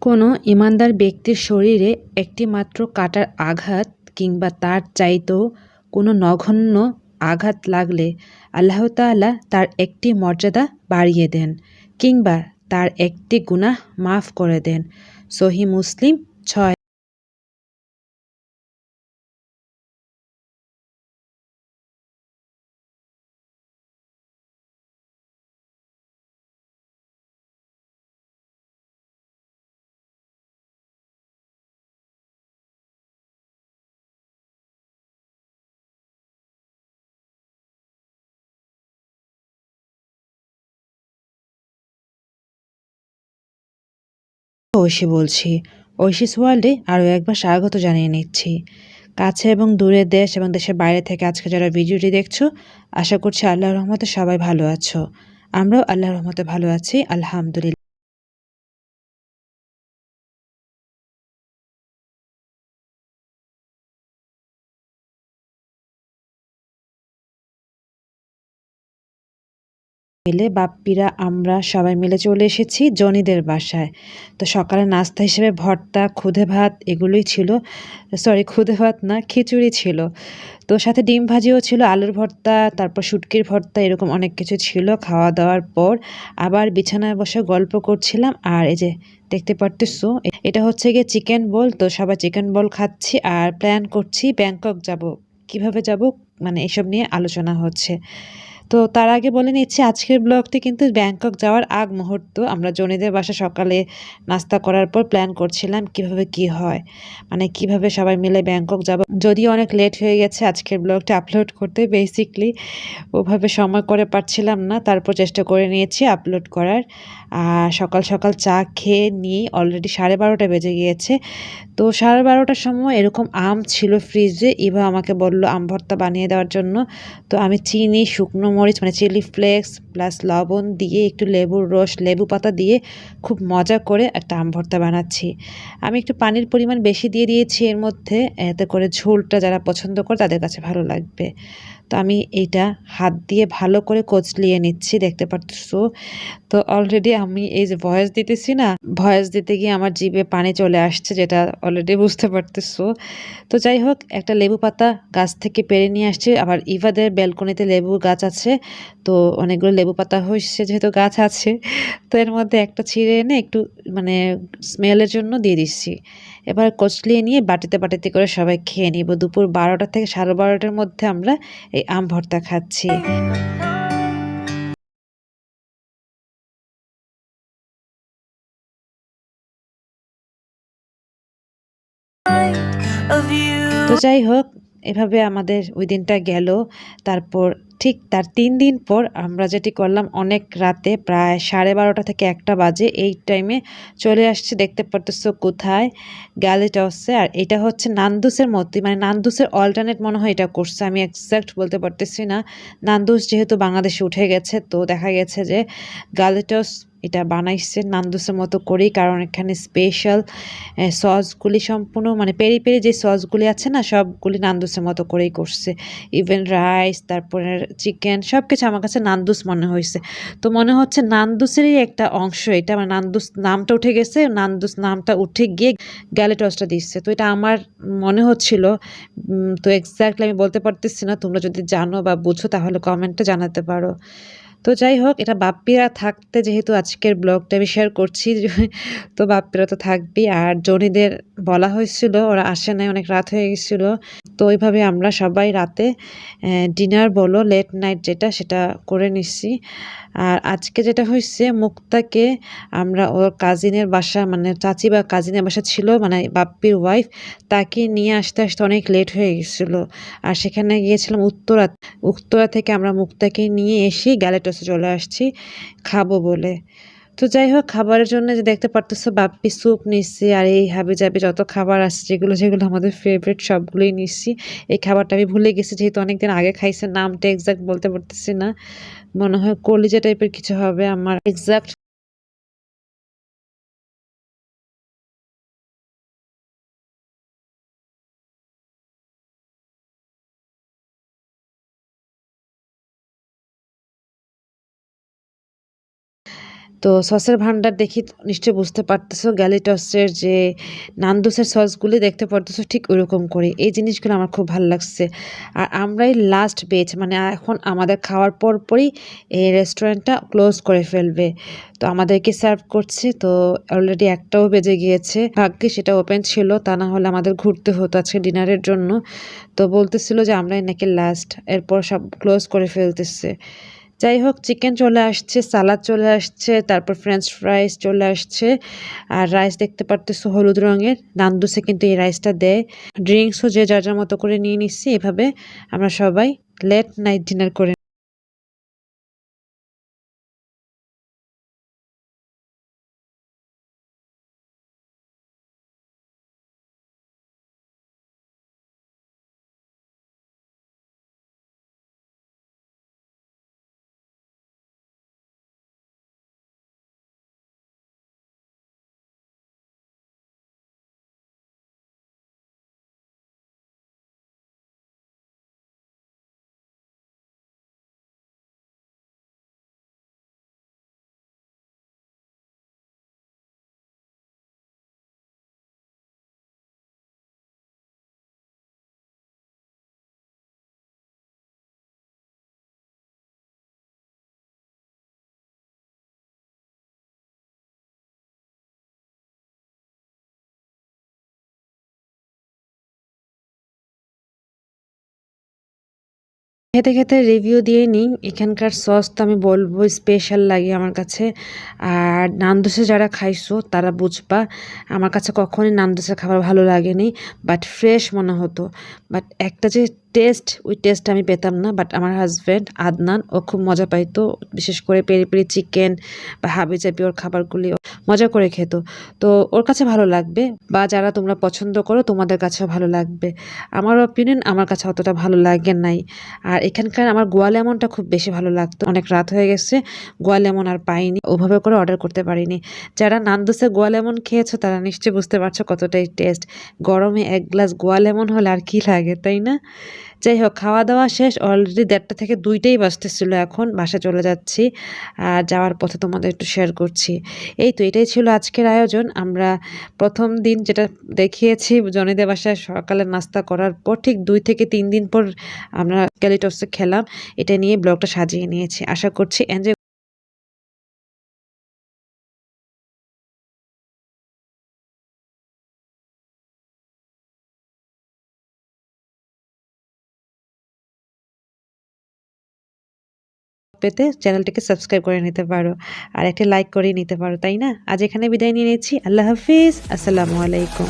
কোনো ঈমানদার ব্যক্তির শরীরে একটিমাত্র কাঁটার আঘাত কিংবা তার চাইতেও কোনো নগণ্য আঘাত লাগলে আল্লাহ তাআলা তার একটি মর্যাদা বাড়িয়ে দেন কিংবা তার একটি গুনাহ মাফ করে দেন। সহিহ মুসলিম ৬। ঐশী বলছি, ঐশীস ওয়ার্ল্ডে আরও একবার স্বাগত জানিয়ে নিচ্ছি। কাছে এবং দূরের দেশ এবং দেশের বাইরে থেকে আজকে যারা ভিডিওটি দেখছো, আশা করছি আল্লাহর রহমতে সবাই ভালো আছো। আমরাও আল্লাহর রহমতে ভালো আছি, আলহামদুলিল্লাহ। মিলে বাপ্পিরা আমরা সবাই মিলে চলে এসেছি জনিদের বাসায়। তো সকালে নাস্তা হিসেবে ভর্তা, খুদে ভাত এগুলোই ছিল। সরি, খুদে ভাত না, খিচুড়ি ছিল। তো সাথে ডিম ভাজিও ছিল, আলুর ভর্তা, তারপর শুটকির ভর্তা, এরকম অনেক কিছু ছিল। খাওয়া দাওয়ার পর আবার বিছানায় বসে গল্প করছিলাম। আর এই যে দেখতে পারতেছো, এটা হচ্ছে গিয়ে চিকেন বোল। তো সবাই চিকেন বোল খাচ্ছি আর প্ল্যান করছি ব্যাংকক যাব, কিভাবে যাব, মানে এসব নিয়ে আলোচনা হচ্ছে। তো তার আগে বলে নিচ্ছি, আজকের ব্লগটি কিন্তু ব্যাংকক যাওয়ার আগ মুহূর্ত। আমরা জনিদের বাসা সকালে নাস্তা করার পর প্ল্যান করছিলাম কিভাবে কি হয়, মানে কিভাবে সবাই মিলে ব্যাংকক যাব। যদিও অনেক লেট হয়ে গেছে আজকের ব্লগটা আপলোড করতে, বেসিকলি ওভাবে সময় করে পারছিলাম না, তারপর চেষ্টা করে নিয়েছি আপলোড করার। আর সকাল সকাল চা খেয়ে নিয়ে অলরেডি 12:30 বেজে গিয়েছে। তো 12:30টার সময় এরকম আম ছিল ফ্রিজে, ইভা আমাকে বলল আম ভর্তা বানিয়ে দেওয়ার জন্য। তো আমি চিনি, শুকনো মরিচ মানে চিলি ফ্লেক্স প্লাস লবণ দিয়ে, একটু লেবুর রস, লেবু পাতা দিয়ে খুব মজা করে একটা আম ভর্তা বানাচ্ছি। আমি একটু পানির পরিমাণ বেশি দিয়ে দিয়েছি এর মধ্যে, এতে করে ঝোলটা যারা পছন্দ করে তাদের কাছে ভালো লাগবে। তো আমি এইটা হাত দিয়ে ভালো করে কচলিয়ে নিচ্ছি, দেখতে পারতেছো। তো অলরেডি আমি এই যে ভয়েস দিতেছি না, ভয়েস দিতে গিয়ে আমার জিভে পানি চলে আসছে, যেটা অলরেডি বুঝতে পারতেছো। তো যাই হোক, একটা লেবু পাতা গাছ থেকে পেড়ে নিয়ে আসছি। আবার ইভাদের ব্যালকনিতে লেবু গাছ আছে, তো অনেকগুলো লেবু পাতা হয়েছে যেহেতু গাছ আছে, তো এর মধ্যে একটা ছিঁড়ে এনে একটু মানে স্মেলের জন্য দিয়ে দিচ্ছি। এবার কচলিয়ে নিয়ে বাটিতে বাটিতে করে সবাই খেয়ে নিব। দুপুর 12টা থেকে 12:30টার মধ্যে আমরা এই আম ভর্তা খাচ্ছি। তো যাই হোক, এভাবে আমাদের ওই দিনটা গেল। তারপর ঠিক তার 3 দিন পর আমরা যেটি করলাম, অনেক রাতে প্রায় 12:30 থেকে 1টা বাজে এই টাইমে চলে আসছে, দেখতে পারতেছো কোথায়, গ্যালিটসে। আর এটা হচ্ছে নান্দুসের মতোই, মানে নান্দুসের অল্টারনেট মনে হয় এটা করছে, আমি এক্সাক্ট বলতে পারতেছি না। নান্দুস যেহেতু বাংলাদেশে উঠে গেছে, তো দেখা গেছে যে গ্যালিটস এটা বানাইছে নান্দুসের মতো করেই, কারণ এখানে স্পেশাল সসগুলি সম্পূর্ণ মানে পেরি পেরি যে সসগুলি আছে না, সবগুলি নান্দুসের মতো করেই করছে। ইভেন রাইস, তারপরে চিকেন, সব কিছু আমার কাছে নান্দুস মনে হয়েছে। তো মনে হচ্ছে নান্দুসেরই একটা অংশ এটা, মানে নান্দুস নামটা উঠে গেছে, নান্দুস নামটা উঠে গিয়ে গ্যালেটসটা দিচ্ছে। তো এটা আমার মনে হচ্ছিল, তো এক্স্যাক্টলি আমি বলতে পারতেছি না। তোমরা যদি জানো বা বুঝো তাহলে কমেন্টে জানাতে পারো। তো যাই হোক, এটা বাপ্পিরা থাকতে যেহেতু আজকের ব্লগটা আমি শেয়ার করছি, তো বাপ্পিরা তো থাকবেই। আর জনিদের বলা হয়েছিল, ওরা আসে নাই, অনেক রাত হয়ে গেছিল। তো ওইভাবে আমরা সবাই রাতে ডিনার বলো, লেট নাইট যেটা, সেটা করে নিচ্ছি। আর আজকে যেটা হয়েছে, মুক্তাকে আমরা ওর কাজিনের বাসা, মানে চাচি বা কাজিনের বাসা ছিল, মানে বাপ্পির ওয়াইফ, তাকে নিয়ে আসতে আসতে অনেক লেট হয়ে গেছিলো। আর সেখানে গিয়েছিলাম উত্তরা, উত্তরা থেকে আমরা মুক্তাকে নিয়ে এসে গ্যালেটসে চলে আসছি খাবো বলে। তো যাই হোক, খাবারের জন্য যে দেখতে পারতেছো বাপ্পি স্যুপ নিচ্ছি, আর এই হাবিজাবি যত খাবার আছে যেগুলো যেগুলো আমাদের ফেভারিট সবগুলোই নিচ্ছি। এই খাবারটা আমি ভুলে গেছি, যেহেতু অনেকদিন আগে খাইছে, নামটা এক্সাক্ট বলতে পারতেছি না। মনে হয় কলিজা টাইপের কিছু হবে, আমার এক্সাক্ট তো সসের ভান্ডার দেখি নিশ্চয়ই বুঝতে পারতেছো, গ্যালিটসের যে নান্দুসের সসগুলি দেখতে পারতেছো ঠিক ওরকম করে। এই জিনিসগুলো আমার খুব ভালো লাগছে। আর আমরাই লাস্ট বেচ, মানে এখন আমাদের খাওয়ার পরই এই রেস্টুরেন্টটা ক্লোজ করে ফেলবে। তো আমাদেরকে সার্ভ করছে, তো অলরেডি 1টাও বেজে গিয়েছে। ভাগ্যে সেটা ওপেন ছিল, তা না হলে আমাদের ঘুরতে হতো আজকে ডিনারের জন্য। তো বলতেছিল যে আমরাই নাকি লাস্ট, এরপর সব ক্লোজ করে ফেলতেছে। যাই হোক, চিকেন চলে আসছে, সালাদ চলে আসছে, তারপর ফ্রেঞ্চ ফ্রাইস চলে আসছে, আর রাইস দেখতে পারতেছো হলুদ রঙের। নান্দুসে কিন্তু এই রাইসটা দেয়। ড্রিঙ্কসও যে যার যার মতো করে নিয়ে নিচ্ছি। এভাবে আমরা সবাই লেট নাইট ডিনার করে খেতে খেতে রিভিউ দিয়ে নিই। এখানকার সস তো আমি বলবো স্পেশাল লাগে আমার কাছে। আর নান্দোসে যারা খাইছো তারা বুঝবা, আমার কাছে কখনোই নান্দোসের খাবার ভালো লাগেনি, বাট ফ্রেশ মনে হতো। বাট একটা যে টেস্ট, ওই টেস্ট আমি পেতাম না। বাট আমার হাজব্যান্ড আদনান, ও খুব মজা পাইতো, বিশেষ করে পেরি পেরি চিকেন বা হাবি জাবি ওর খাবারগুলি ও মজা করে খেত। তো ওর কাছে ভালো লাগবে, বা যারা তোমরা পছন্দ করো তোমাদের কাছেও ভালো লাগবে। আমার অপিনিয়ন, আমার কাছে অতটা ভালো লাগে নাই। আর এখানকার আমার গোয়া লেমনটা খুব বেশি ভালো লাগতো। অনেক রাত হয়ে গেছে, গোয়া লেমন আর পাইনি, ওভাবে করে অর্ডার করতে পারিনি। যারা নান্দোসে গোয়া লেমন খেয়েছো তারা নিশ্চয়ই বুঝতে পারছো কতটাই টেস্ট। গরমে 1 গ্লাস গোয়া লেমন হলে আর কি লাগে, তাই না? যাই হোক, খাওয়া দাওয়া শেষ, অলরেডি 1:30 থেকে 2টাই বাজতেছিল। এখন বাসায় চলে যাচ্ছি, আর যাওয়ার পথে তোমাদের একটু শেয়ার করছি। এই তো, এটাই ছিল আজকের আয়োজন। আমরা প্রথম দিন যেটা দেখিয়েছি জনিদের বাসায় সকালে নাস্তা করার পর ঠিক 2 থেকে 3 দিন পর আমরা ক্যালিটসে খেলাম, এটা নিয়ে ব্লগটা সাজিয়ে নিয়েছি। আশা করছি এনজয় পেতে চ্যানেলটিকে সাবস্ক্রাইব করে নিতে পারো, আর একটা লাইক করে নিতে পারো, তাই না? আজ এখানে বিদায় নিয়ে নিচ্ছি। আল্লাহ হাফিজ, আসসালামু আলাইকুম।